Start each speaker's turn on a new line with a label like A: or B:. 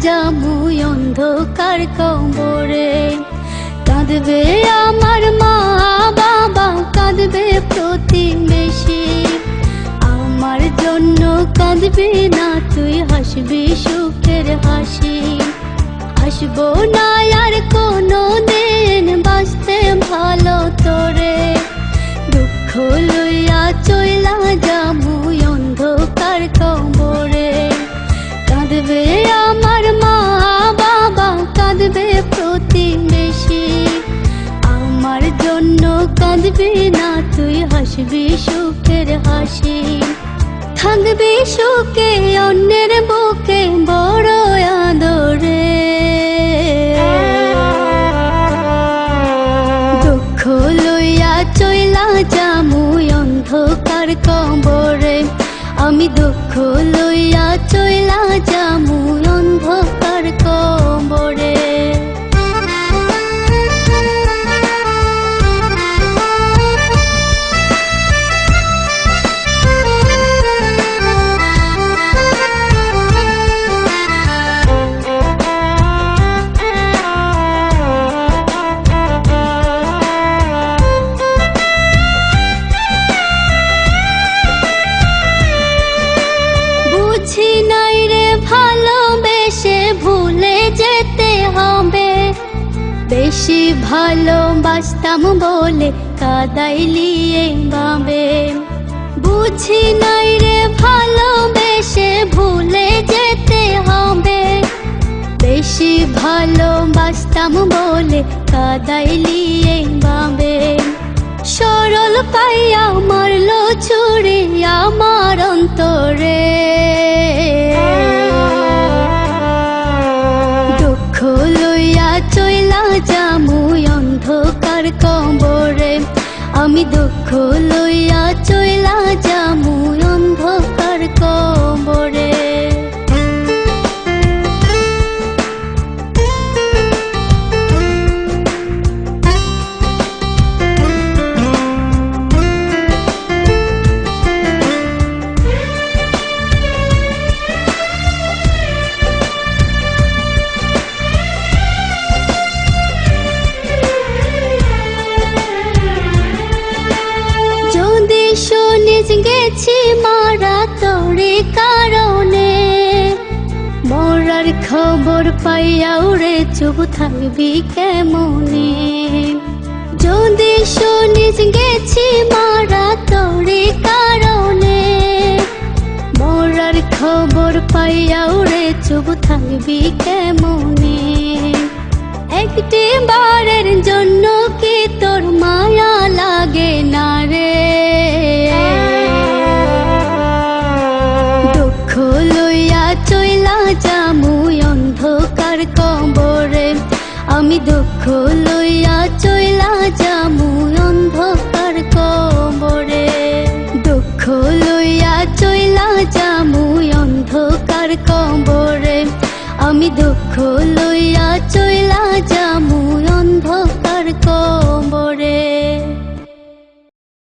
A: যামু অন্ধকার কবরে। কাঁদবে আমার মা বাবা, কাঁদবে প্রতিবেশী, আমার জন্য কাঁদবি না তুই, হাসবি সুখের হাসি। আসবো না আর কোনো দিন বাঁচতে ভালো তোরে, দুঃখ লইয়া চইলা যামু অন্ধকার কবরে। কাঁদবে আমার মা বাবা, কাঁদবে প্রতিবেশী, আমার জন্য কাঁদবি না তুই, হাসবি সুখের হাসি। থাকবি সুখে অন্যের বুকে বড় আদরে, দুঃখ লইয়া চইলা যামু অন্ধকার কবরে। আমি দুঃখ লইয়া চইলা যামু অন্ধকার কবরে। বুঝি নাই রে ভালোবেসে ভুলে যেতে হবে, বেশি ভালোবাসতাম বলে কাদাইলি এইভাবে। বুঝি নাই রে ভালোবেসে ভুলে যেতে হবে, বেশি ভালোবাসতাম বলে কাদাইলি এইভাবে। সরল পাইয়া মারলো ছুরি আমার অন্তরে, দুঃখ লইয়া চইলা যামু অন্ধকার কবরে। আমি দুঃখ লইয়া চইলা যামু অন্ধকার কবরে। শুনিস গেছি মারা তোরে কারণে, মরার খবর পাইয়া উড়ে চুপ থাকবি কেমনে। যদি শুনিস গেছি মারা তোরে কারণে, মরার খবর পাইয়া উড়ে চুপ থাকবি কেমনে। একটি বারের জন্য কি তোর মায়া লাগে না রে, দুঃখ লইয়া চইলা যামু অন্ধকার কবরে। আমি দুঃখ লইয়া চইলা যামু অন্ধকার কবরে, দুঃখ লইয়া চইলা যামু অন্ধকার কবরে। আমি দুঃখ লইয়া